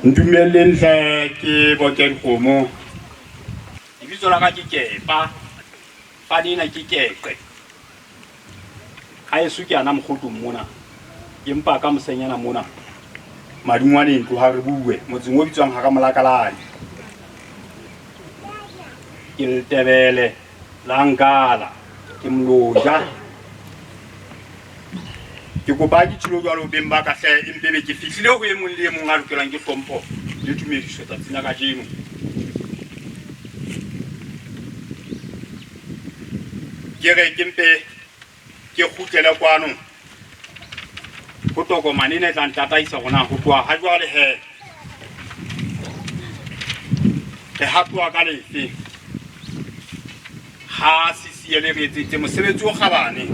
Ntumeleng hle ke Bokeng Kgomo. Lebitso la ka ke Kepa. Fanina ke Keqe. Ha eso ke ana mokgotong mona. Empa ka mosenyana mona. Madungwane ntlo ha re bue motseng o bitswang ha ka Molakalane. Ke Letebele la Nkala ke Mloja. Ke kopa ke tshilo jwalo beng ba ka hle empe be ke fihlile ho emong le emong a lokelang ke hlompho le tumediso tsatsing la kajeno. Ke re ke mpe ke kgutlele kwano ho tokomane ne tla ntataisa rona ho tloha ha jwale he ha tloha ka lefe ha sisiele re etsetse mosebetsi o kgabane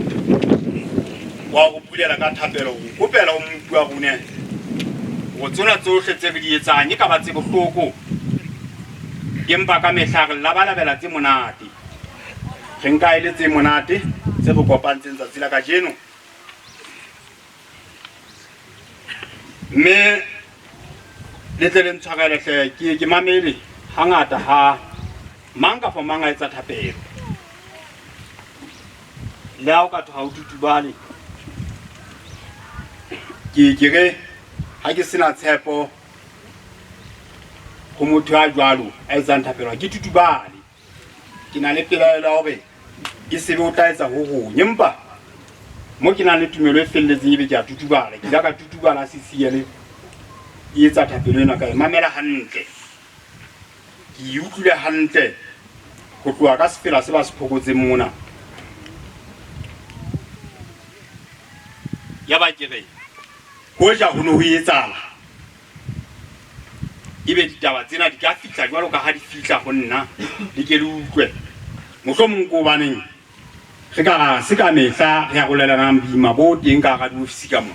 wa go pulela ka thapelo go kopela o mmupu wa rona go tsona tsohle tse re di etsang ka ba tse bohloko empa ka mehla re labalabela tse monate re nka ile tse monate tse re kopantseng tsa tsela ka jeno mme le tle le ntshwarele hle ke mamele hangata ha manga for manga etsa thapelo le ha o ka tloha o tutubale ke re ha ke sena tshepo ho motho a jwalo a etsang thapelo ke tutubale ke na le pelaelo ya hore ke sebe o tla etsa ho hong empa mo ke na le tumelo e felletseng ebe ke a tutubala ke la ka tutubala sisiele e etsa thapelo ena ka e mamela hantle ke utlwile hantle go tloha ka sefela se ba se phokotseng mona ya ba ke re ho ja ho no ho etsala ebe ditaba tsena di ka fihla jwalo ka ha di fihla ho nna di ke le utlwe mohlomong ko baneng re ka se ka mehla re a golelana boima bo teng ka ga diofisi ka mo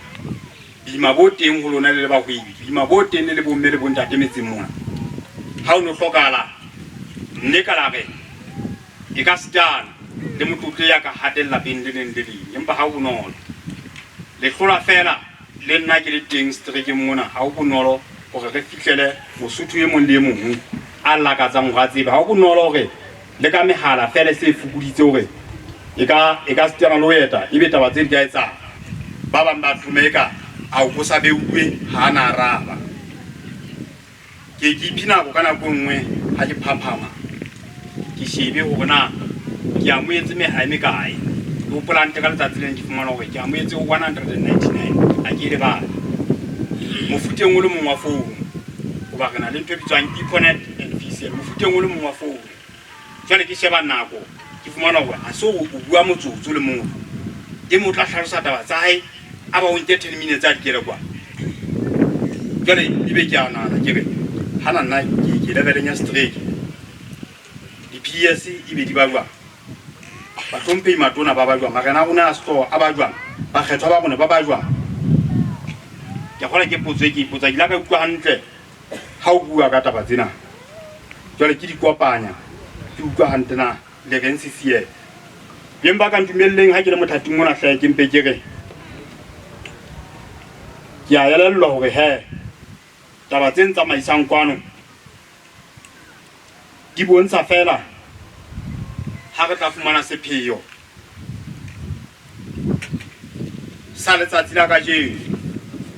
boima bo teng ho lona le ba hwebi boima bo teng le bomme le bontate metseng mona ha o no hlokala nne ka la re e ka stana le motlotle ya ka hatella peng le neng le leng empa ha o bonolo le hlola fela le nna ke le teng streekeng mona ha o bonolo hore re fihlele Mosotho e mong le e mong a lakatsang ho tseba ha o bonolo hore le ka mehala fela se fukuditse hore e ka stana lo eta ebe taba tse di ka etsa ba bang ba tlumeka a o sa be uwe ha na araba ke iphina go kana go nngwe ha ke phaphama ke shebe hore na ke a moetse me ha me kae o polante ka letsatsi le ke fumana hore ke a moetse ho 199 a ke le ba mofuteng o le mong wa phone o ba rena le ntwe bitswang Econet and VCL mofuteng o le mong wa phone jwale ke sheba nako ke fumana hore a so o bua motsotso le mong e mo tla hlalosa taba tsa hae a ba o nke 10 minutes a dikele kwa jwale ebe ke ana ke re hana nna ke leveleng ya streak di PS ebe di ba jwa ba tlompe matona ba ba jwa magana rona a store a ba jwa ba kgethwa ba rona ba ba jwa ke gola ke potso ke ipotsa ke la ka utlwa hantle ha o bua ka taba tsena jwale ke di kopanya ke utlwa hantle na le reng CCM beng ba ka ntumelleng ha ke le mothating mona hlae ke mpe ke re ke a elellwa hore he taba tse ntsamaisang kwano di bontsha fela ha re tla fumana sepheo sa letsatsi la kajeno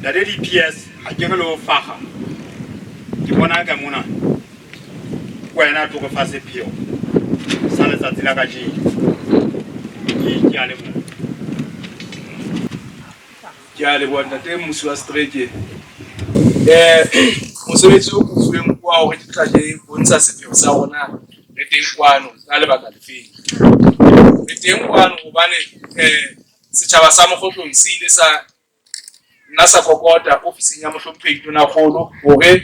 la DPS ha ke re lo faga ke bona ka mona wena tlo go fa sepheo sa letsatsi la kajeno ke a leboha ke a leboha ntate Mmusi wa Streeke mosebetsi o kufuweng kwa hore ke tla ke bontsha sepheo sa rona re teng kwano ka lebaka le feng re teng kwano hobane setjhaba sa Mokgotlong se ile sa nna sa kokota ofising ya Mohlomphehi Tona Kgolo hore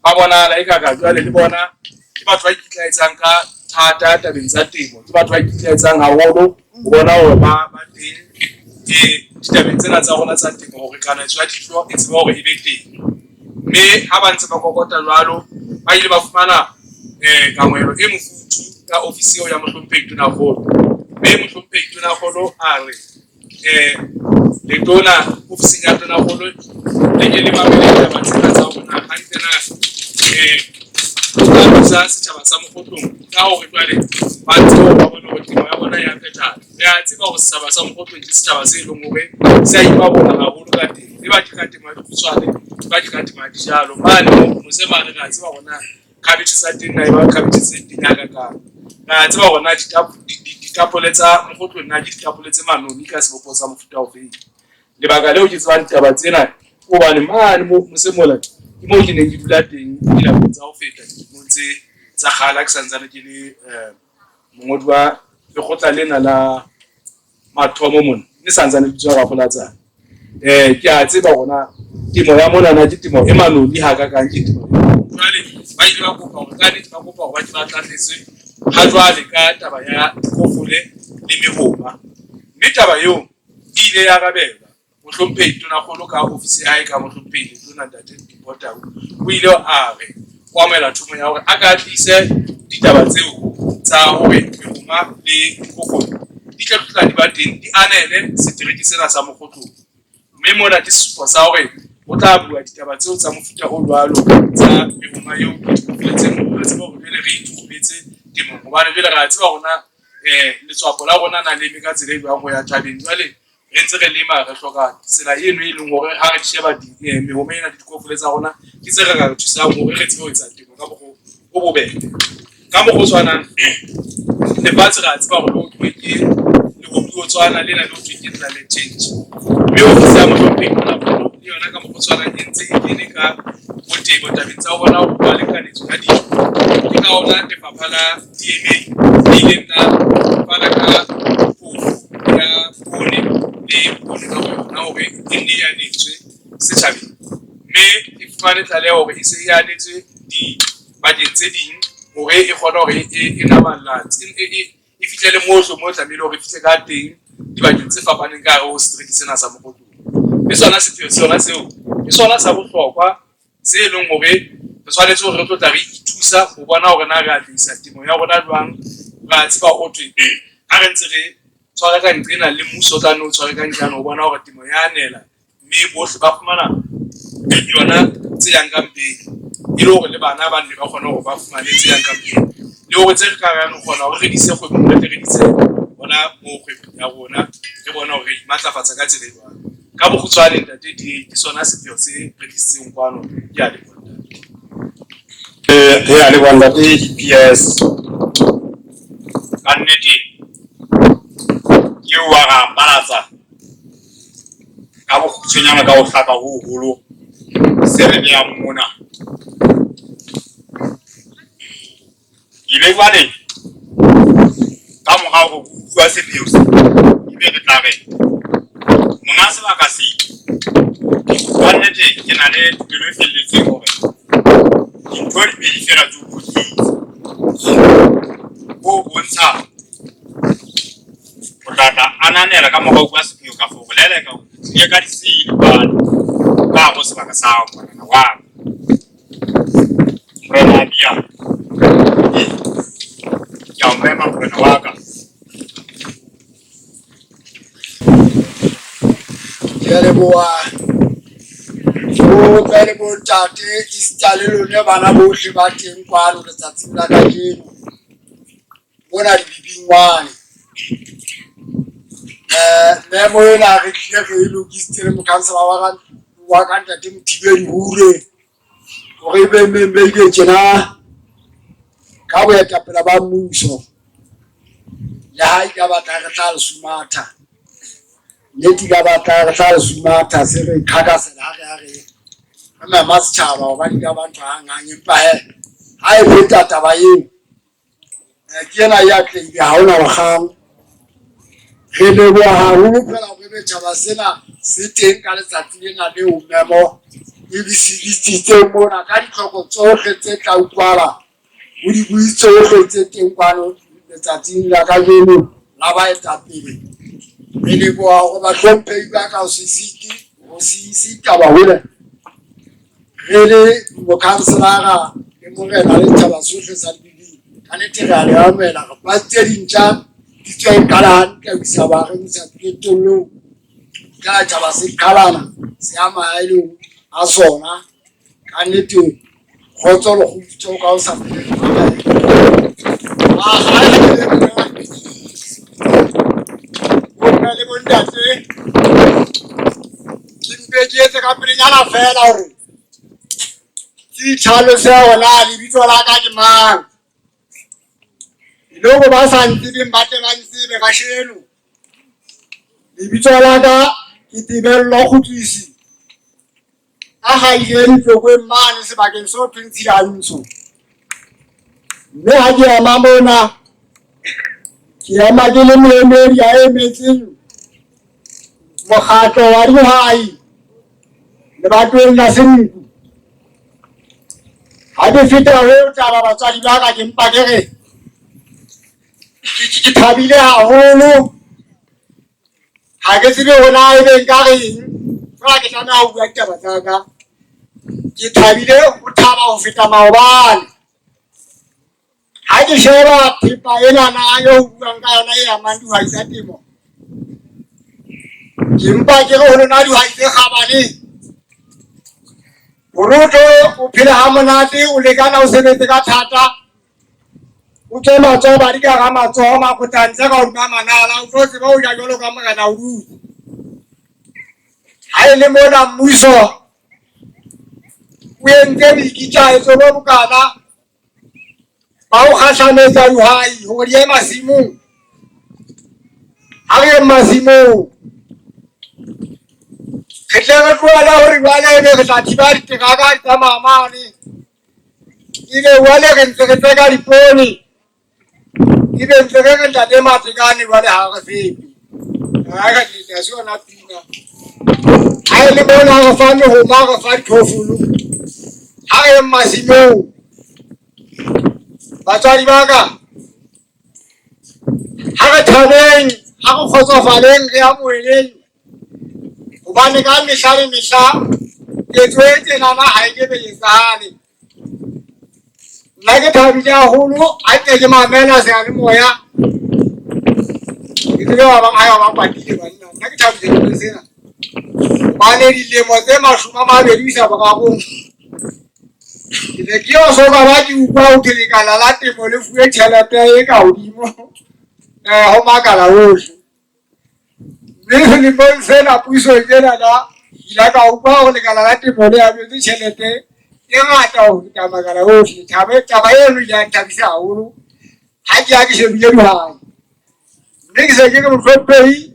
ba bonala eka ka jwale le bona ke batho ba kitlaetsang ka thata tabeng tsa temo ke batho ba kitlaetsang haholo ho bona hore ba teng ditabeng tsena tsa rona tsa temo hore kana tswa dijo e tseba hore e be teng mme ha ba ntse ba kokota jwalo ba ile ba fumana kangwelo e mofuthu ka ofisi ya Mohlomphehi Tona Kgolo mme Mohlomphehi Tona Kgolo a re le tona ofising ya Tona Kgolo le ke le mamele taba tsena tsa rona ha ntena thusa setjhaba sa Mokgotlong ka hore jwale ba tseba ba bona hore temo ya bona ya phethahala. Re a tseba hore setjhaba sa Mokgotlong ke setjhaba se leng hore se a ipabola haholo ka teng. Le ba ka temo ya dikgutshwane, ba ka temo ya dijalo. Mane mose mane re a tseba hore na cabbage sa teng na ba cabbage tse teng ya ka. Re a tseba hore na ditapole tsa Mokgotlong na ke ditapole tse manoni ka sebopo sa mofuta ofeng. Lebaka leo ke tsebang ditaba tsena hobane mane mose mola ke mo ke neng ke dula teng dilapong tsa ho feta dilemong tsa kgale ke santsane ke le mongodi wa lekgotla lena la mathomo mona ne santsane ke tswa rapolatsana. Ke a tseba hona temo ya mona na ke temo e manoni ha ka kang ke temo jwale ba ile ba kopa hore ka ba kopa hore ba tlatletse ha jwale ka taba ya dikofole le mehoba. Mme taba eo ile ya rabelwa Mohlomphehi Tonakgolo ka ofisi ya hae ka Mohlomphehi Tona Ntate Dipota o ile a re o amela thumo ya hore a ka tlise ditaba tseo tsa hore mehoma le dikofole di tla tlotla di ba teng di anele setereke sena sa Mokgotlong. Mme mona ke sesupo sa hore o tla bua ditaba tseo tsa mofuta o jwalo tsa mehoma eo dikofole tseno re tseba hore re itshubetse temong hobane jwale re a tseba hona letswapo la rona na leme ka tsela e jwang ho ya thabeng. Jwale re ntse re lema re hloka tsela eno e leng hore ha re di sheba mehoma ena le dikofole tsa rona ke tse re ka thusang hore re tsebe ho etsa temo ka mokgwa o bobebe. Ka mokgwa o tshwanang lefatshe re a tseba hore ho thwe ke lehodu o tshwana lena le ho thwe ke climate change. Mme ofisi ya Mohlomphehi Tonakgolo le yona ka mokgwa o tshwanang e ntse e kene ka botebo tabeng tsa ho bona hore ba lekanetswe ka dijo. Ke ka ona lefapha la DMA le ileng la fana ka phofo ya poone le poone ka yona hore e nne e anetswe setjhabeng. Mme e fumane tlaleho hore e se e anetswe dibakeng tse ding hore e kgone hore e namallatse e fihlele mohle moo tlamehile hore e fihle ka teng dibakeng tse fapaneng ka hare ho setereke sena sa Mokgotlong. Ke sona sepheo sona seo ke sona sa bohlokwa se leng hore re tshwanetse hore re tlotla re ithusa ho bona hore na re atlisa temo ya rona jwang. Ra tseba ho thwe ha re ntse re tshware ka nqena le mmuso o tla no tshware ka nqena ho bona hore temo ya anela mme bohle ba fumana yona tse yang ka mpeng e le hore le bana ba nne ba kgona hore ba fumane tse yang ka mpeng le hore tse re ka rang kgona hore re di se kgwebong re di tse bona mo kgwebong ya rona re bona hore re imatlafatsa ka tsela e jwang. Ka bokgutshwane ntate ke sona sepheo se re tlisitseng kwano ke a leboha. Re a leboha ntate GPS ka nnete ke wa ra balatsa ka bokgutshwanyana ka ho hlaka ho holo se re ya mona ile jwale ka morao ho bua sepheo se ebe re tla re monga sebaka se ka nnete ke na le pelo e felletseng hore dintho di pedi fela tse o bontsha o tla ananela ka morao bua sepheo ka fo bolela ka ye ka disile bana ka go sebaka sa hao mona wa morena bia ya mema morena wa ka ya leboa o tsale bo tate istale lone bana bohle ba teng kwano letsatsing la kajeno bona di bibingwane memo ena re tlile re lokisitse le mokhansela wa ka ntate Mothibeli Hure hore be membeile tjena ka boetapele ba mmuso le ha e ka batla re tla le sumatha neti ka batla re tla le sumatha se re qhakasela ha re mama setjhaba hobane ka batho hang empa ha e feta taba eo ke ena ya tlile ha ona bokgang re leboha haholo fela hore setjhaba sena se teng ka letsatsi lena leo memo e bisitse mona ka ditlhoko tsohle tse tla utlwala ho di bui tsohle tse teng kwano letsatsing la kajeno la baetapele. Re leboha hore bahlomphehi ba ka ho se taba hole re le mokhanselara le morena le taba sohle sa dibili ka nnete re a le amela re patse dintja di tsweng ka hantle ho isa bareng sa diqetellong ka taba se qalana se a maelong a sona ka nnete Kgotso le kgutso ka o sa le bontate ke mpe ke etse ka pelenyana fela hore ke tlhalose hore na lebitso la ka ke mang. Loko ba sa ntsebeng ba tle ba ntsebe kasheno. Lebitso la ka ke Tebello Kgutlisi. A haile Ntlokweng mane sebakeng seo thweng Tshilantsho. Mme ha ke ema mona ke ema ke le moemedi ya emetseng mokgatlo wa dihwai lebatoweng la Senqu. Ha ke feta ho taba batswadi ba ka ke mpa ke re ke thabile haholo. Ha ke tsebe hona ebe nka reng fela ke tlameha ho bua ditaba tsa ka. Ke thabile ho thaba ho feta maobane. Ha ke sheba thepa enana eo ho buang ka yona e amang dihwai tsa temo, ke mpa ke re ho lona dihwai tse kgabaneng, boroto o phele ha monate, o lekana o sebetse ka thata, o tswe matsoho ba di ka hara matsoho makotantse ka hodima manala, o tlo tseba ho ja jwalo ka morena o dutse. Ha e le mona mmuso o entse boikitlaetso bo bokana ba ho kgahlametsa dihwai hore di ye masimong. Ha re ye masimong re tle re tlohela hore jwale ebe re tla thiba diteraka di tsamaya mane, ebe jwale re ntse re tseka dipoone, ebe ntse re re ntate Matekane jwale ha re fete. Ha se yona pina. Ha e le mona re fa mehoma, re fa diphoofolo, ha re ye masimong. Batswadi ba ka, ha re thabeng, ha re kgotsofaleng, re amoheleng, hobane ka mehla le mehla ketso e tjenana ha e ke be etsahale. Nna ke thabile haholo ha ke ke mamela seyalemoya, ke tsebe ba bang ha ba patile banna. Nna ke thabile ke sena hobane dilemo tse 20 isa borarong ke ne ke yo soka ba ke utlwa ho thwe lekala la temo le fuwe tjhelete e ka hodimo ho makala ohle. Mme selemong sena puso enana ile ka utlwa hore lekala la temo le abetse tjhelete e ngata ho feta makala ohle. Taba eno ile ya nthabisa haholo ha ke shebile dihwai. Mme ke se ke re mohlomphehi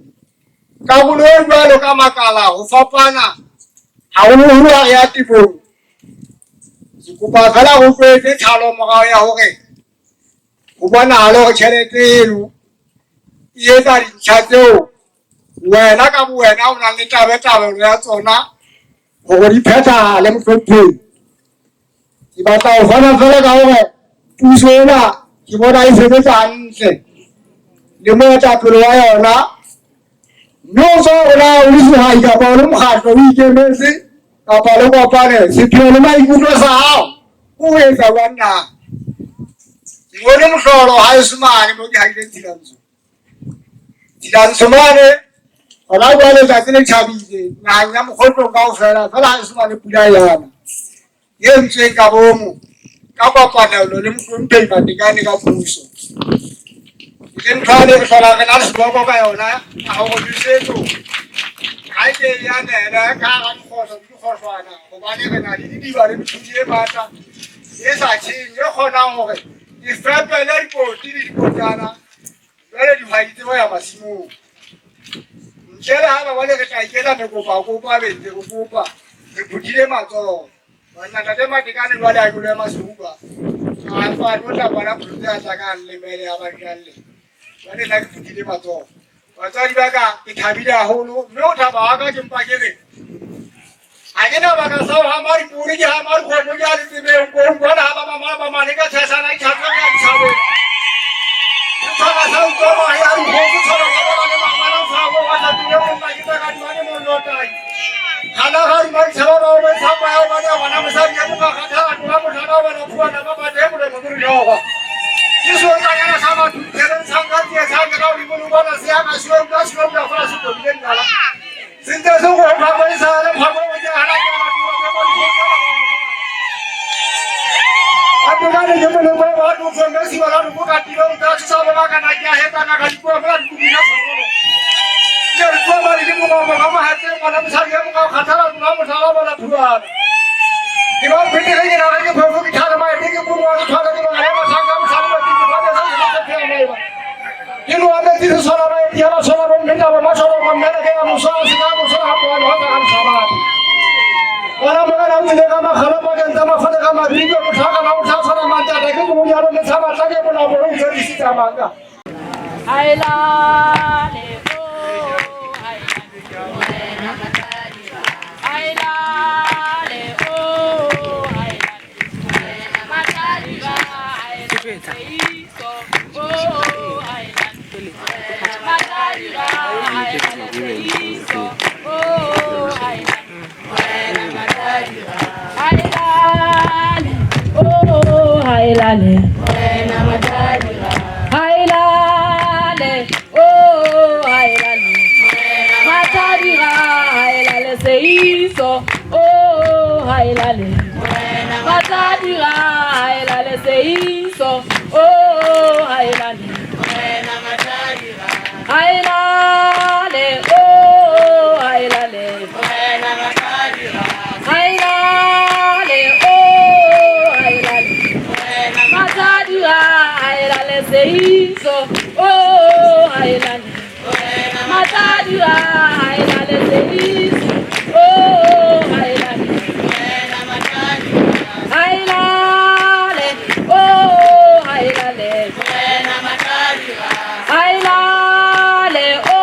karolo e jwalo ka makala ho fapana haholoholo ha re ya temong. Ke kopa fela ho tletse tlhalo morao ya hore ho bonahala hore tjhelete eno e etsa dintlha tseo wena ka bowena o nang le tabatabelo ya tsona hore di phethahale mohlomphehi. Ke batla ho fana fela ka hore puso ena ke bona e sebetsa hantle le moetapele wa yona. Mme o tswa hore o le sehwai kapa o le mokgatlo o ikemetse kapa le kopane, sepheo le maikutlo sa hao o etsa jwang naha. Ke bone mohlolo ha e sumane mo ke haileng Tshilantsho mane hona jwale letsatsi le tjhabile naheng ya mokgotlong kaofela, fela ha e sumane pula yana e entsweng ka bomo ka kopanelo le mohlomphehi Matekane ka puso. Ke ntho ya re hlola re na le seboko ka yona ya hore nosetso ha e ke ya nena ka hara dikgohlwana, hobane re na le didiba le mehlodi e matla e sa tjheng e kgonang hore e fepele dikoti le dikotsana jwale dihwai tsebo ya masimong. Ntle le ha jwale re tla iketsa re kopa be ntse re kopa re phuthile matsoho. Ntate Matekane jwale a jolo ya masuba a fa tlo tla bona pholotse a tla ka nlemele ya banjalle. Jwale nna ke phuthile matsoho. Batswadi ba ka ke thabile haholo, mme ho thaba wa ka ke mpa ke re ha ke na baka sa ho hama dipuri, ke hama dikgomo, ke a le tsebeng kong bona ha ba mane ka tshasana e tlhatsweng ya dithabeng. Ke tshwana sa utlwa mahe a dikgomo, tshwana ka bona le mamana mfako wa tlapile monna ke tsaka dimane monlotai. Hana ha di maritshaba ba o metsapa ya o bane ya ngwana mosadi ya mokakgatha a tloha motlhana o bana phuana ba bate e molemo ke rinyoga. Ke sotlanyana sa batho ditheleng sanka tsietsang ka hodimo le bona se ya ka siweng ka siweng ka fela se tobileng nala. Sentse se go phako e sa le phako e ke hana ke batho ba ke mo dikgomo. buka tiro uta sasa baka na kya heta na kalipua baka kubina sangolo. Jadi tua balik di muka kama hati mana besar dia muka khatara tuna musala bala tua. Kalau bini lagi nak lagi baru kita ada mai lagi pun orang thara di mana mana sangkam sangkam di mana sangkam kita ni. Ini ada di sana mai dia lah sana mai kita apa masalah mana kita musala sih musala apa orang kan sama. Orang orang ni mereka mah kalau bagian sama mereka mah ribu usaha kalau usaha sana manja, tapi kemudian orang sama lagi pun apa orang jadi sih sama enggak. Aila lebo, aila lebo, matariba, Hailale, hailale, oh hailale, matariga, hailale seiso, oh hailale, matariga, hailale seiso, oh hailale, hailale, oh hailale, hailale, oh hailale. Matadira, hailale seiso, oh hailale. Matadira, hailale seiso, oh hailale. Hailale, oh hailale. Hailale, oh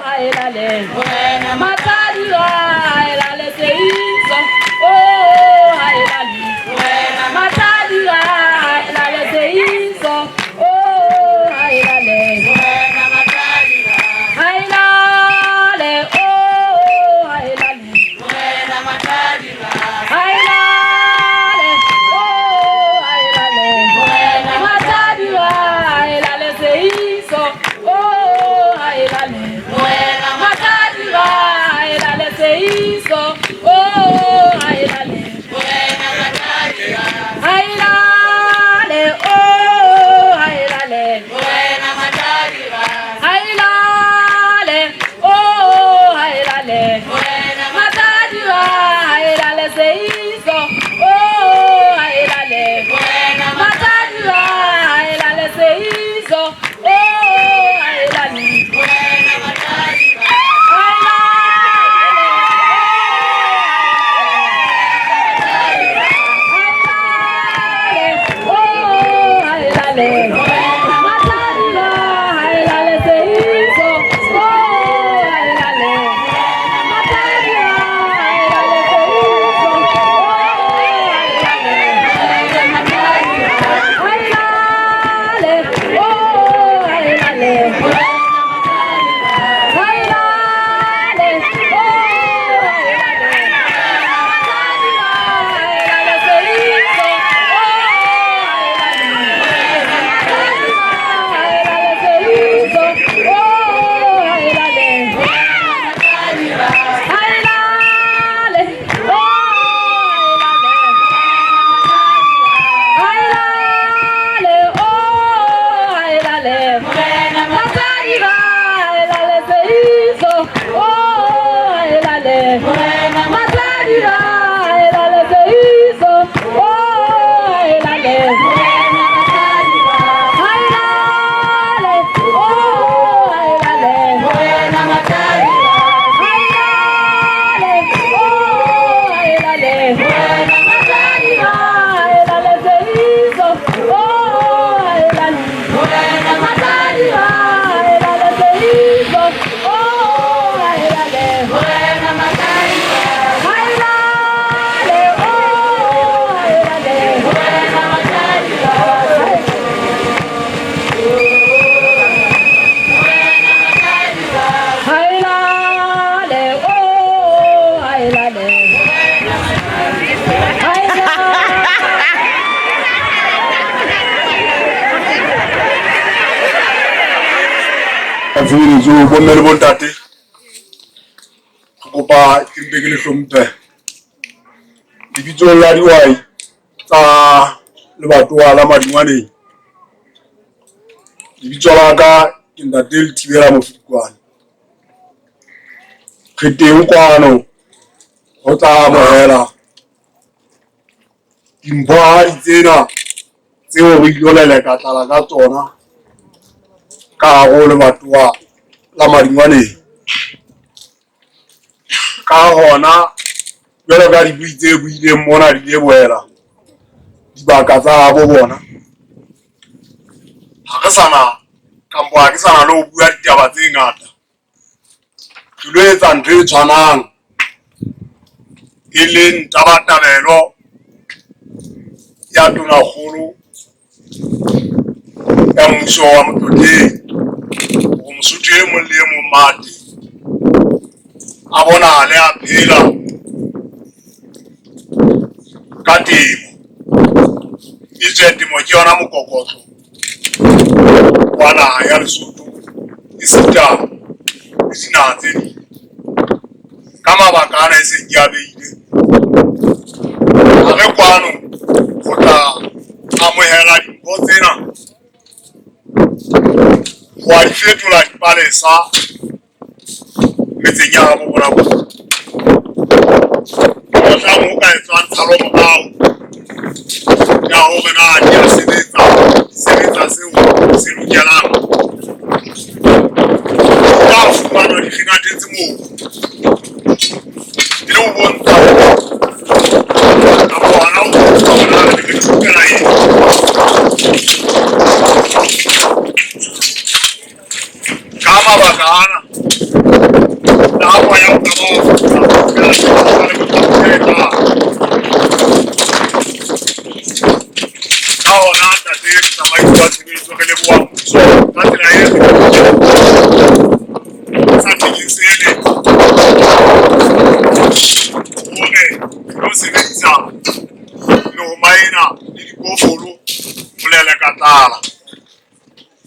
hailale. Matadira, hailale seiso, oh hailale. Matadira, hailale seiso, oh hailale. Hailale, oh hailale. Hailale, oh hailale. Matadira, hailale seiso, oh hailale. Matadira, hailale seiso, oh hailale. Hailale, oh hailale. Hailale, oh hailale. Matadira, hailale seiso, oh hailale. Matadira, hailale seiso, oh hailale. Vini zo bonner bontate ko pa timbegele sompe dibizo la riwai ta le batho ala madingwane lebitso la ka ke Ntate Lethibela Mofokwane. Re teng kwano ho tla amohela dimphohadi tsena tseo re ilo leleka tlala ka tsona ka hare ho lebatowa la Madingwaneng. Ka hona jwalo ka dibui tse buileng mona di lebohela dibaka tsa habo bona, ha ke sana le ho bua ditaba tse ngata. Ke lo etsa ntho e tshwanang e leng tabatabelo ya tonakgolo ya mmuso wa Motlotleng, ho Mosotho e mong le e mong mate a bonahale a phela ka temo. Etswe temo ke yona mokokotlo wa naha ya Lesotho esita le dinaha tse ding. Ka mabaka ana e seng ke a beile, ha re kwano ho tla amohela dimpho tsena ho a di fetola dipalesa metseng ya habo bona bona. Mohlang ho ka etswang tshalo morao ya hore na di a sebetsa seo se lokelang, ka fumanwa di kgingatetse moo e le ho bontsha kapo hona ho bontsha hore na re lokela eng. Ka mabaka ana nako ya ho ka hona ntate tsamaiso wa tshebetso re leboha mmuso ka tsela e sa thekisele hore lo sebedisa lehomaena le diphoofolo ho leleka tlala.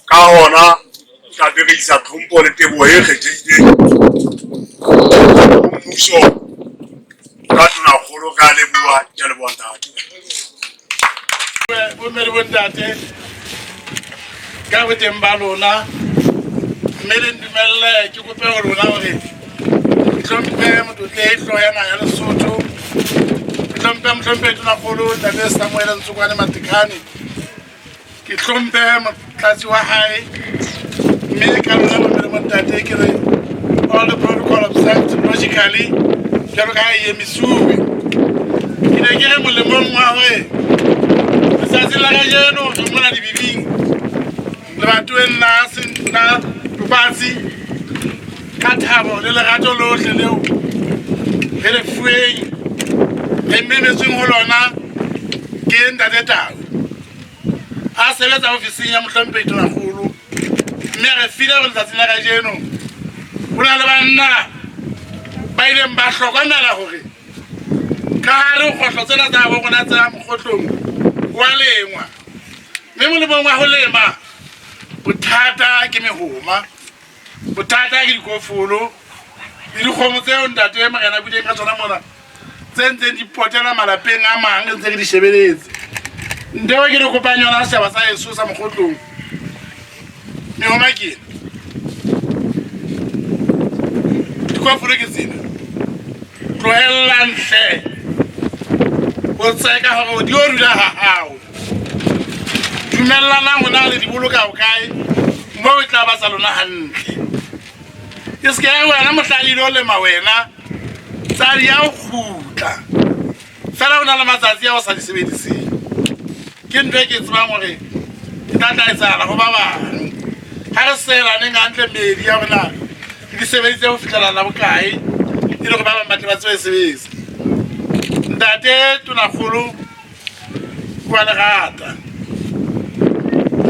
Ka hona ntate re isa tlhompho le teboho e kgethehileng ho mmuso ka tonakgolo ka leboha. Ke a leboha ntate. Bomme le bontate ka boteng ba lona, mme le ntumelle ke kope ho lona hore hlomphe Motlotleng hlooho ya naha ya Lesotho, hlomphe tonakgolo Ntate Samuel Ntsokwane Matekane, ke hlomphe motlatsi wa hae, mme ka lona bomme le bontate ke re all the protocol observed logically jwalo ka ha e emisuwe. Ke ne ke re molemong wa hore letsatsi la kajeno re mona dibibing lebatoweng la Tobatsi ka thabo le lerato lohle leo re le fuweng re memetsweng ho lona ke Ntate Tau a sebetsa ofising ya mohlomphehi tonakgolo, mme re file hore letsatsing la kajeno ho na le banna ba ileng ba hlokomela hore ka hare ho kgohlo tsena tsa habo rona tsa mokgotlong wa lengwa, mme molemong wa ho lema bothata ke mehoma, bothata ke dikofolo le dikgomo tseo Ntate Morena Budeng ka tsona mona tse ntseng di potela malapeng a mang ntse re di shebeletse. Nteo ke re kopang yona setjhaba sa heso sa mokgotlong, mehoma ke dikofolo ke tsena, tlohella ntle o tseka hore di o dula ha hao, dumellana hona le di boloka ho kae moo e tla ba tsa lona hantle. Ke se ke wena mohlali lo lema wena tsa di ya ho kgutla fela hona le matsatsi a o sa di sebediseng. Ke ntho e ke tsebang hore ke tla etsahala ho ba bang ha re selaneng hantle medi ya rona di sebeditse ho fihlela la bokae e le hore ba bang ba tle ba tsebe sebetsa. Ntate Tonakgolo wa lerata,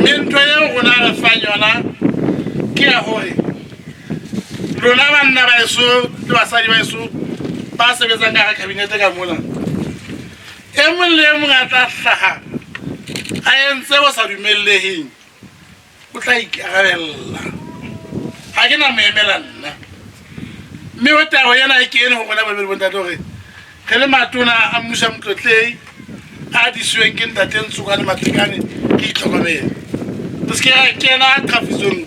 mme ntho eo rona re fang yona ke ya hore lona banna ba heso le basadi ba heso ba sebetsang ka hara kabinete ka mona, e mong le e mong a tla hlaha a entse o sa dumelleheng o tla ikarabella. Ha ke na moemela nna, mme o taho yana e kene ho rona babedi bontate hore re le matona a mmuso wa Motlotleng a disiweng ke Ntate Ntsokwane Matekane ke itlhokomele. se ke kena trafisong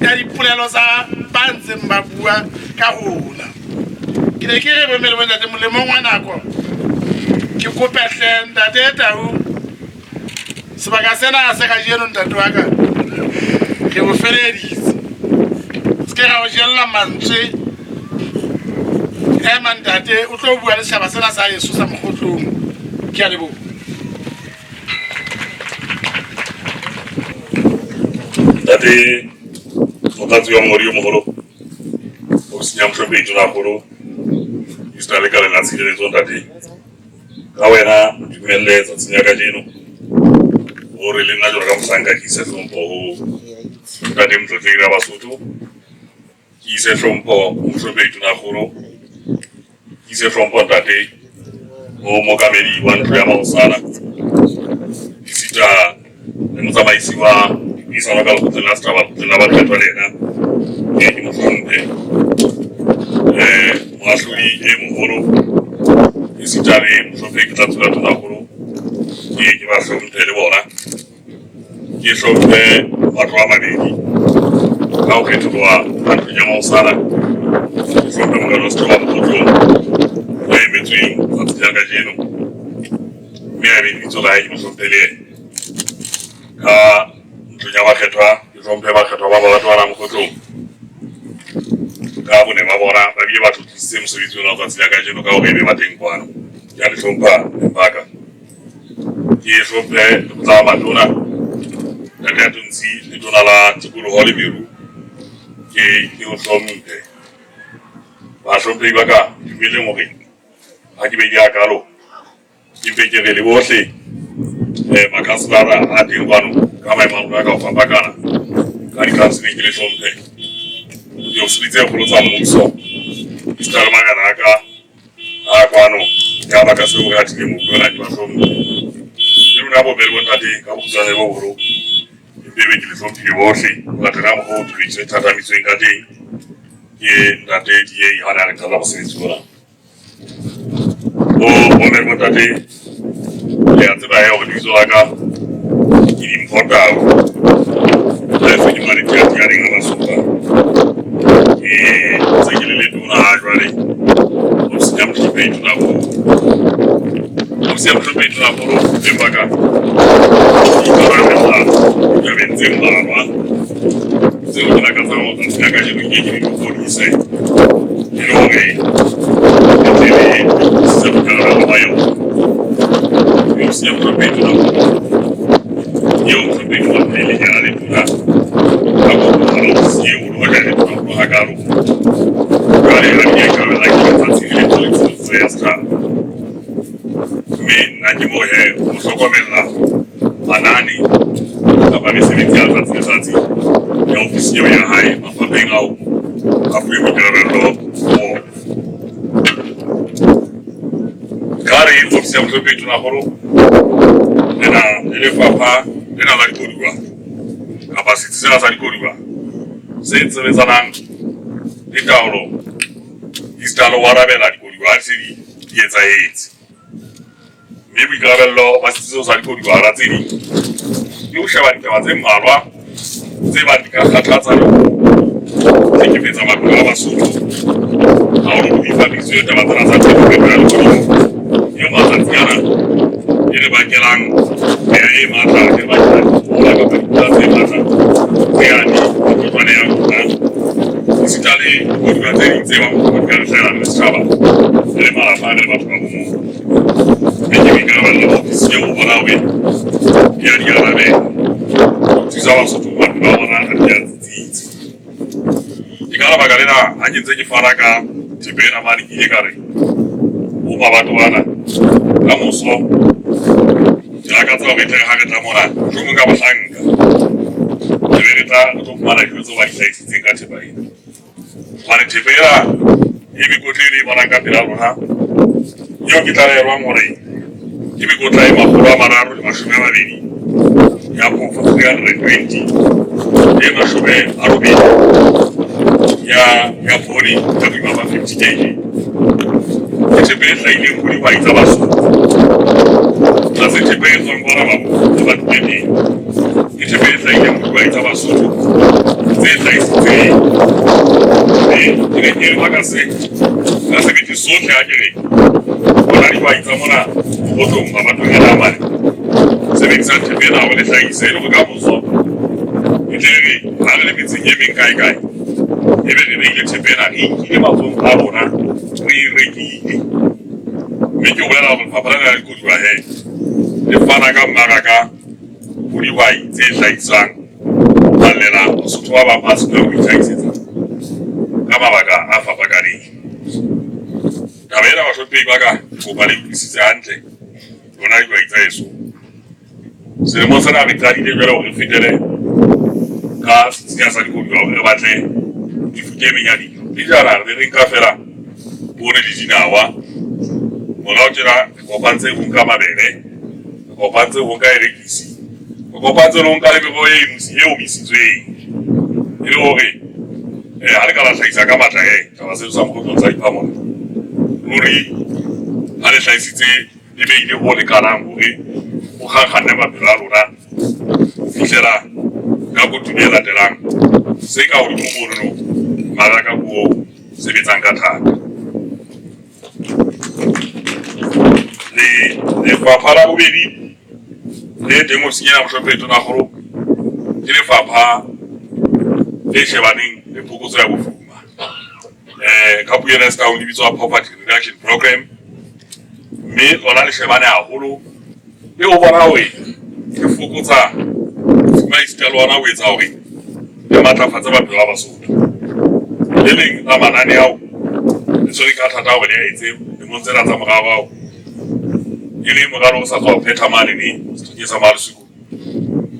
ya dipolelo tsa ba ntseng ba bua ka rona. Ke ne ke re bo mmele bo ntate molemong wa nako ke kopehle ntate Tau sebaka sena se ka jeno ntate wa ka ke bo feledise se ke ra o jella mantswe ntate o tlo bua le shaba sena sa Yesu sa mogotlong ke a lebo ntate o tla tswa mo ri mo holo o sinya mhlope itona holo istale ka la tshireletso ntate ka wena dumelle tsa tsinya ka jeno o re le nna jalo ka mosanga ke se hlompo ho ntate mtlotsi ra Basotho ke se hlompo mhlope itona holo ke se hlompo ntate o mokamedi wa ntlo ya Maosana isita le motsamaisi wa isana ka lekgotla la setjhaba la bakgethwa lena ke mohlompe moahlodi e moholo isita le mohlompe ke tla tswela tona holo ke ba hlomphe le bona ke hlomphe batho ba mabedi ka ho kgetholwa ntlo ya Maosana ke hlomphe mokano setjhaba motlong ya emetsweng tsatsi la kajeno mme a lebitso la hae ke mohlompe le ka ntlo ya bakgethwa ke hlomphe bakgethwa ba batho ba motlong ka bone ba bona ba bile ba tlotlisitse mosebetsi ona tsatsi la kajeno ka hore ebe ba teng kwano ke a le hlompha empaka ke hlomphe le tsa matona ntate ya Tuntsi le tona la tikoloho le Meru ke o hlomphe ba hlomphe ba ka dumele hore ha ke be di akalo ke ke re le bohle makaslara a teng kwano ka maemano ka ho fapakana ka di-councileng ke le hlomphe yo sebitse kgolo tsa mmuso istale magana ka a kwano ya ba ka seo ga tlile mo bona di ba hlomphe le rona bo bere bontate ka botsane bo boro bebe ke le hlomphe bohle ba tena mo go tlise thatamisweng ka teng ke ntate die hana re tla ba sebetsi bona o bere bontate le a tseba ya go ditso la ka ke di mpota la fe di mane tya tya ringa Basotho se ke le tona ha jwale o se ya mhlope tona go o se ya mhlope tona go le baka ke ba ra ya bentse mmarwa se o tla ka tsa mo tsa ka jeno ke di polise ke lo re ke se ka ra ba yo se ya mhlope tona yo mhlope tona le ya le tona ka go ra se o lo ja le tona ha ka ro ka le ra ke ka la ke tsa tsile polisi ya sta me na ke mo he o hlokomela manani kapa mesebetsi ya tsatsi ya ofisi ya hae mafapheng ao a fuwe boikarabelo ka re ofisi ya mhlope tona holo lena le lefapha lena la dikoduwa kapa setsi sena sa dikoduwa se sebetsanang le taolo istalo wa rabela dikoduwa ha se di etsahetse mme boikarabelo ba setsi seo sa dikoduwa ra tse ding ke ho sheba ditaba tse mmalwa tse ba di ka kgathatsa le tse ke fetsa maphelo a Basotho ha o lo difabiso taba tsena tsa temo le kodimo yo matsatsi ana e re bakelang e matla ke ba la ka pula tse matla ke ya di ke tswane ya ka isitale go dira tse ding tse ba mo ka re fela le setjhaba le malafa le batho ba mo ke ka ba le ofisi ya go bona we ya di arabe tsa Basotho ba bona a di tsitsi ke ka ba ga lena a ke ntse ke fara ka tibena mane ke ka re o ba batho bana ka moso ja ka tsa be tla ha ka tla mona jo mo ka bahlanka le re tla go fara go tso ba di ka tse ba ina mane tibera e bi kotlele bona ka pela rona yo ke tla re rwa more e bi kotla e magolo a mararo le mashome a mabedi ya go fa 320 e mashome a robedi ya poli ka bi ba 50 kg ke be tla ile go di wa itsa Basotho tsa se tebe tsong bona ba ba tedi ke tshepe e hlaile dihwai tsa Basotho tse hlahisitseng ke ba ka sebete sohle ha ke re bona dihwai tsa mona botlong mabatong a namane sebedisa thepe ena go le hlahise le go ka moso e tle re ha re le metseng e meng kae ebe re beile thepe ena re nkile matsong a rona re e rekile mme ke bolela gore lefapha lena la dikoduwa he le fana ka mmaraka go dihwai tse hlahisang go pallela Basotho ba bang ba sena go itlhagisetsa ka mabaka a fapakaneng. Taba ena bahlomphehi ba ka kopa le utlwisise hantle lona dihwai tsa heso. Selemong sena re qadile jwale hore re fetele ka setsinya sa dikoduwa hore re batle mefuta e meng ya dijo. Le jana re re nka fela poone le dinawa morao tjena re kopantse ho nka mabele re kopantse ho nka erekisi re kopantse le ho nka le meroho e omisitsweng e le hore ha le ka la hlahisa ka matla taba seo sa mokgotlong tsa iphamona hore ha le hlahisitse le beile ho lekanang hore ho kgakganne maphelo a rona ho fihlela ka kotulo e latelang se ka hodimo mono mmaraka o sebetsang ka thata. Lefapha la bobedi le teng ho senyela mohlomphehi Tonakgolo ke lefapha le shebaneng le phokotso ya bofuma ka puo ena se ka ho lebitswa Poverty Reduction Program mme lona le shebane haholo le ho bona hore le fokotsa bofuma esita le ona ho etsa hore le matlafatsa maphelo a Basotho le leng la manane ao le tshwere ka thata hore le a etse lemong tsena tsa morao e le moralo o sa tswa ho phetha mane ne setokeng sa Malusuku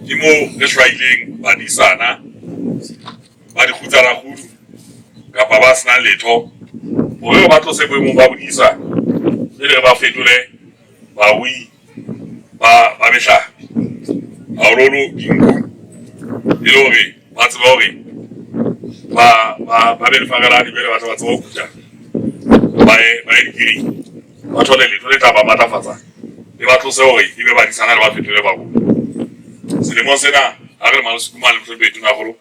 ke moo re hlwaileng badisana ba dikgutsanakgudu kapa ba senang letho hore ba tlose boemong ba bodisa e le ba fetole baui ba mehlape haholoholo dinku e le hore ba tseba hore ba be lefakelane jwale batho ba tseba ho kutla ba ye dikiring ba thole letho le tla ba matlafatsa le ba tlose hore e be badisana le ba fetole babu selemong sena ha re le Malusuku mane mohlomphehi Tonakgolo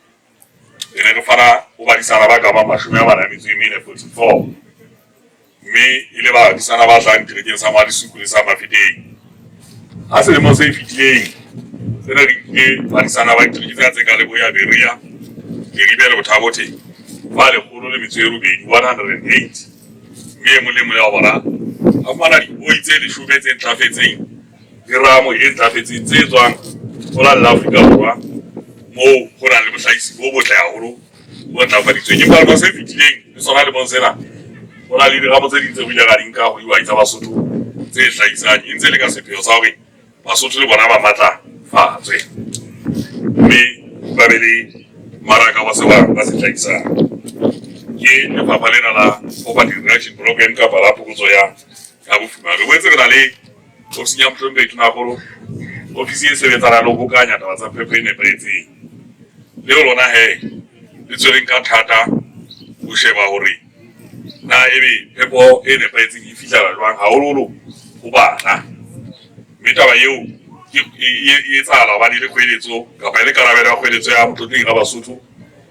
re ne re fana ho badisana ba ka bang 44 mme e le badisana ba tlang kerekeng sa Malusuku le sa Mafeteng. Ha selemong se fetileng re ne re ile badisana ba kerekeng tse ka Leboya Berea Leribe le Bothabothe ba 108 mme e mong le mong wa bona a fumana dihoi tse 10 tse ntlafetseng diramo e ntlafetseng tse tswang ho la Afrika Borwa moo ho na le bohlahisi bo botle haholo bo ntlafaditsweng empa ba se fetileng le sona lemong sena ho na le diramo tse ding tse buile ga di nka ho dihwai tsa Basotho tse hlahisang e ntse le ka sepheo sa hore Basotho le bona ba matlafatswe mme ba be le mmaraka wa se ba se hlahisang. Ke lefapha lena la Poverty Reduction Program kapa la phokotso ya bofuma re boetse re na le ofisi ya mohlomphehi Tonakgolo ofisi e sebetsana le ho hokanya taba tsa phepho e nepahetseng leo lona he le tshwereng ka thata ho sheba hore na ebe phepho e nepahetseng e fihlela jwang haholoholo ho bana mme taba eo e etsahala hobane le kgweletso kapa e le karabelo ya kgweletso ya motlotling a Basotho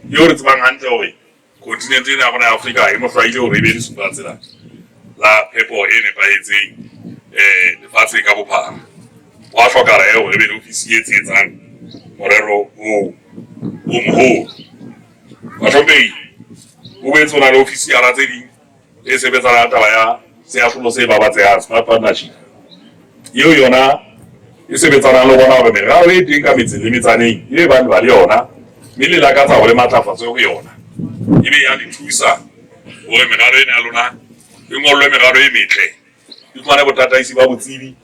eo re tsebang hantle hore kontinente ena ya rona ya Afrika e mohlwaile hore e be lesupa tsela la phepho e nepahetseng lefatshe ka bophara wa hlokahala hore e be le ofisi e tsetsang morero o moholo. Bahlomphehi ho boetse ho na le ofisi ara tse ding e sebetsana taba ya seahlolo se babatsehang smart partnership eo yona e sebetsana le bona hore meralo e teng ka metseng le metsaneng e bane ba le yona mme le lakatsa hore matlafatso ho yona ebe ya le thusa hore meralo ena ya lona e ngollwe meralo e metle e fumane botataisi ba botsebi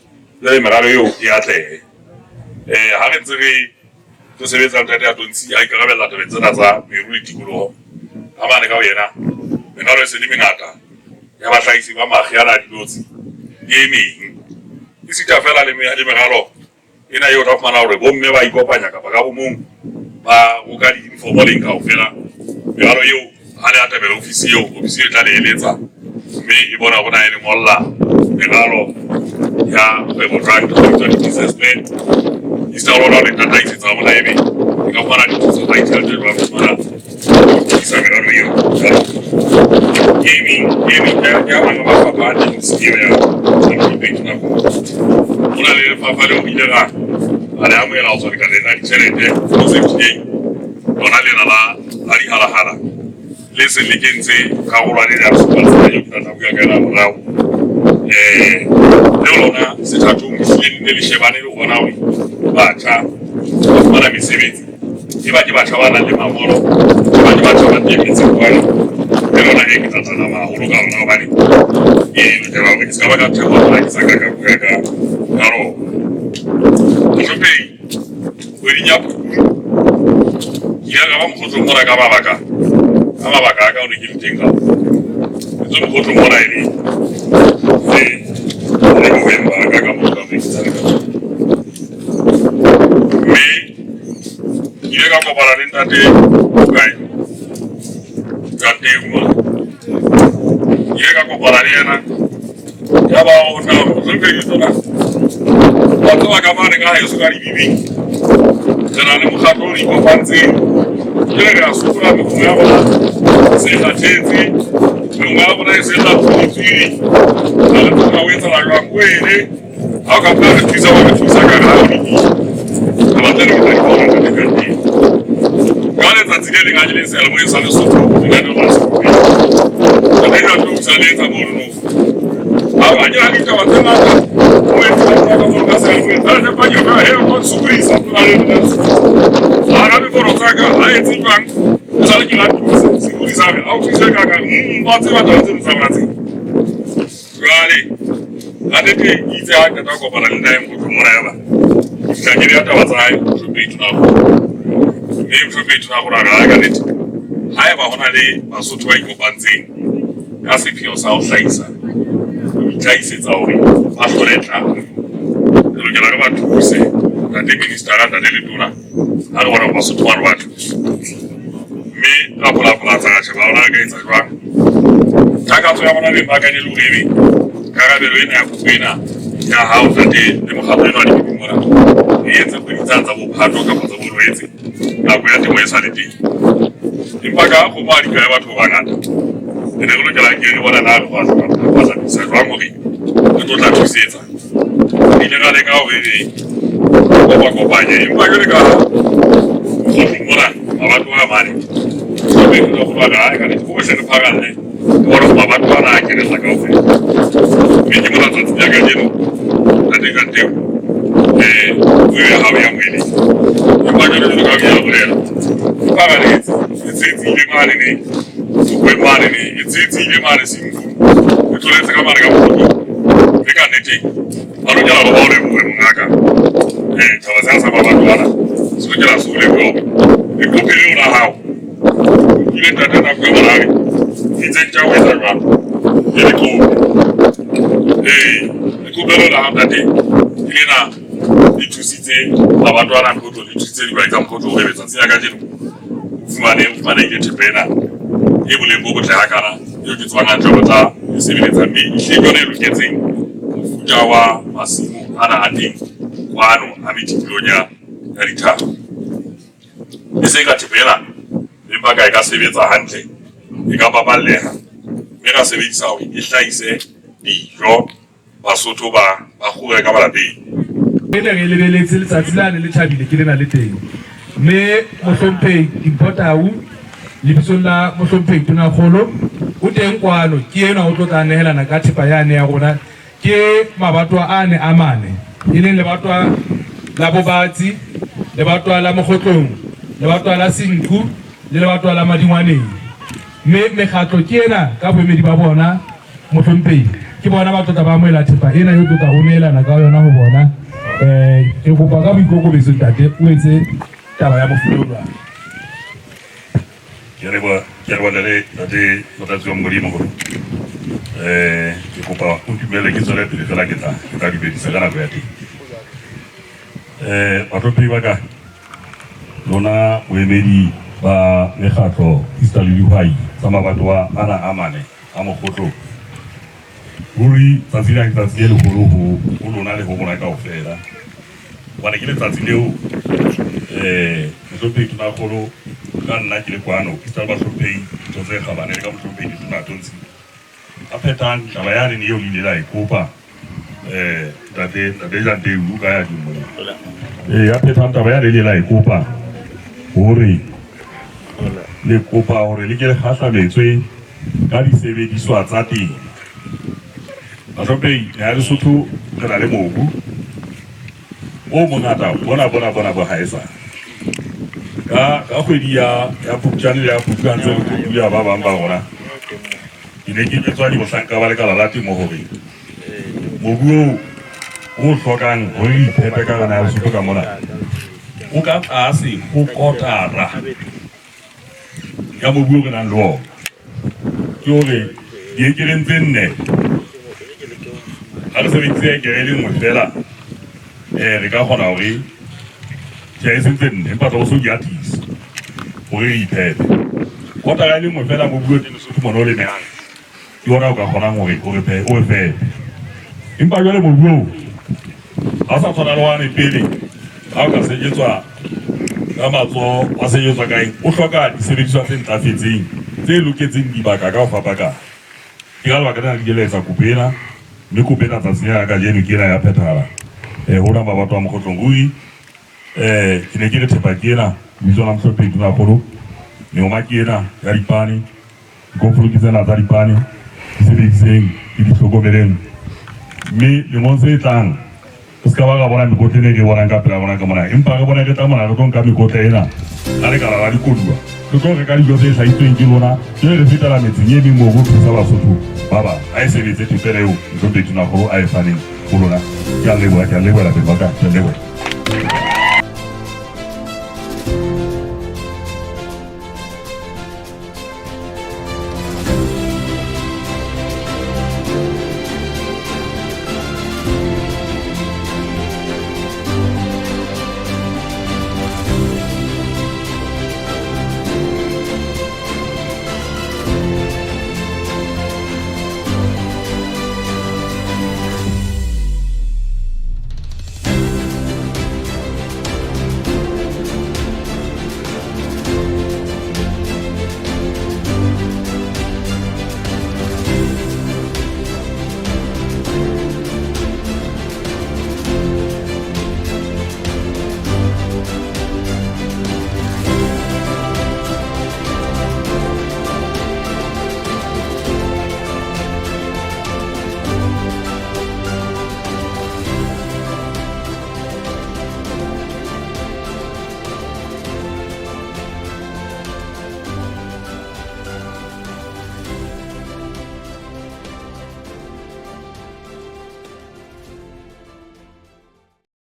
le meralo eo e atlehe. Ha re ntse re sebetsa ntate ya Tonsi a ikarabella tabeng tsena tsa meru le tikoloho ha mane ka ho yena meralo e se le mengata ya bahlahisi ba makgiana a dinotshi e meng e sita fela le meralo ena eo tla fumana hore bomme ba ikopanya kapa ka bomong ba o ka di-informo leng kaofela meralo eo ha le atabela ofisi eo e tla le eletsa mme e bona bona e le ngolla meralo ya kgwebo jwang business plan Instaurora le tata itse tsa bona ebe ka fara dithuso tsa itšhelete ba bona isa merero eo gaming ya bana ba fapane mo sekere ya dipedi na go ona le papa le o ile ga ale a mo ela o tswa ka le na ditšhelete mo se tsheng ona le la ali hala le se le kentse ka go rwala ya sekolo ya go tla go ya ka morao le lona se tla tlo le le shebane le gona o batjha ba na mesebetsi e ba di batjha ba na le mamolo ba di batjha ba di metsi kwano le lona e ke tsa na maholo ka rona ba ni e le ba ke ska ba ka thego ba ke sa ka ka karo jo pe o ri nya ya ga ba mo go mora ka babaka ka o ne ke tenga zo mo go mora ile le movemba ka ka mo ka me tsa ka me ile ka mo para ntate kai mo ile ka mo para yena ya ba o na mo zo ke yona ba twa ka mane ka yesu ka ribibi tsana le mo khatori ko fanzi ile ka sukura mo ya bona se ka tsetsi nga bona se tla tsiri ala tla wetsa la ga kwele a ka ka tisa wa tisa ka ga ni ala tla ka ka ka ka ni gale tsa tsile ga ile se mo sa le sotho ga no ba se ka ga to sa le tsa mo no a ja ni ka wa tsena ka mo e tsa ka mo ka sa mo ta ne pa yo ga he ko surprise a le ara mi foro tsaka a e tsibang sa le ki la siguri sabe au ki ka ka ba tseba ta tsena sa ba tsena gale ade ke itse a ka ta ko para le ndai mo mora ya ba ka ke ya ta ba tsai so be tuna go ra ga ne ha ba hona le basotho ba ikopantseng ka sepheo sa o hlaisa tsa hore ba hloretla le ke la ba thuse ka te minister a ta le tona a re bona basotho ba batho me a pola tsa ba ona ga itsa jwa ta ka tsaya bona le ba ka le lurebe ka ga be ena ya kuena ya ha o tate le mogabo eno a di mora e etsa go itsa tsa bo phato ka tsa bo roetse ka go ya temo e sa le teng empa ka go ba di ka batho ba ngata ene go lokela ke re bona na go sa sa jwa mo ri go tla thusetsa ile ga le ka o be go kopanya empa ke re ka go mora abantu ba mane so be go go ba ga ka go se le phagalle gore ba batho ba na ke re la ka o fe me ke mona tsa ya ga dino ate ka teo we ha ya mwele empa ke re ka ya go le ba ga le tsetsi le mane ne go mane ne tsetsi le mane singu ke tole se ka mane ka go ke ka nete a lo ja ba le mo ngaka tsa ba sa ba ba tswana so ke la so le go e ko ke le na hao ile tata na go mara ke tsetja we tsa ba ke ko ko belo la ha tate ile na ithusitse ba ba tswana go to ithusitse di ba ka go to go betsa tsaya ka dino fumane ke tepena e bole bo go tla kana yo ke tswana tlo tsa se bile tsa me ile yone lo ketseng fuja wa masimo ana ati kwano amitilonya ya dithapo e se ka tepena le ba ka sebetsa hantle e ka baballeha me ka sebedisa ho e hlaise dijo basotho ba go ka malapeng ke le lebeletse letsatsi la le thabile ke lena le teng me mo hlomphe importau le bisola mo hlomphe tuna kholo o teng kwano ke ena o tlotla nehelana ka thipa yane ya rona ke mabatwa ane a mane e leng lebatwa la bobatsi lebatwa la mogotlong lebatwa la sinku le lebatwa la madingwaneng me mekgatlo ke ena ka boemedi ba bona mo hlomphe ke bona ba tlotla ba moela thipa ena yo tlotla go neelana ka yona go bona ke go pa ka boikokobetso tate o etse taba ya mofutolwa ke re le tate motatsi wa modimo go ke kopa o dumele ke tsole pele fela ke tla dibedisa ka nako ya teng batlhophi ba ka lona boemedi ba mekgatlo Easter le dihwai tsa mabatwa ana a mane a mogotlo ruri tsatsi le legolo go lona le go bona kaofela wa ne ke letsatsi leo mohlomphehi tonakgolo ka nna ke le kwano ke tsa bahlomphehi ntho tse kgabane le ka mohlomphehi ditona tontshe a phethang taba yane ne eo le ile la e kopa ntate Janteu ka ya dimo a phethang taba yane le ile la e kopa hore le kopa hore le ke le kgahlametswe ka disebediswa tsa teng bahlomphehi ya Lesotho re na le mobu o mongata bona bo haesa ka kgwedi ya Phupjane le ya Phupjane tse re ya ba bang ba rona ine ke tswa di bohlanka ba le kala la temo hore mobu o hlokang hore iphepe ka rana ya Lesotho ka mona o ka tlase ho kotara ya mobu o re nang le ona ke hore diekereng tse 4 ha re sebedise ekere le nngwe fela re ka kgona hore tjhe se ntse 4 empa tlo so di atisa hore re iphepe kotara le nngwe fela mobu o teng Lesotho mona o le mehang ke hona o ka kgonang hore o re fepe empa jwale mobu o ha sa tshwana le wane pele ha o ka sejetswa ka matsoho wa sejetswa kae o hloka disebediswa tse ntlafetseng tse loketseng dibaka ka ho fapaka ke ka lebaka lena le dieletsa kopena mme kopena tsatsing ya ka jeno ke ena ya phethahala hona mabato a mokgotlong ruri ke ne ke le thepa ke ena bitso la mohlomphehi tonakgolo meoma ke ena ya dipane dikomporo ke tsena tsa dipane di sebediseng ke di hlokomeleng mme lemong se tlang o ska ba ka bona mekotla ene ke bonang ka pela bona ka mona empa re bona ke tla mona re tlo nka mekotla ena ka lekala la dikoduwa re tlo reka dijo tse hlahisitsweng ke lona jwale re fetela metseng e meng moo go thusa Basotho ba bang a e sebetse thepela eo mohlomphehi tonakgolo a e faneng ho lona ke a leboha lapeng ba ka ke a leboha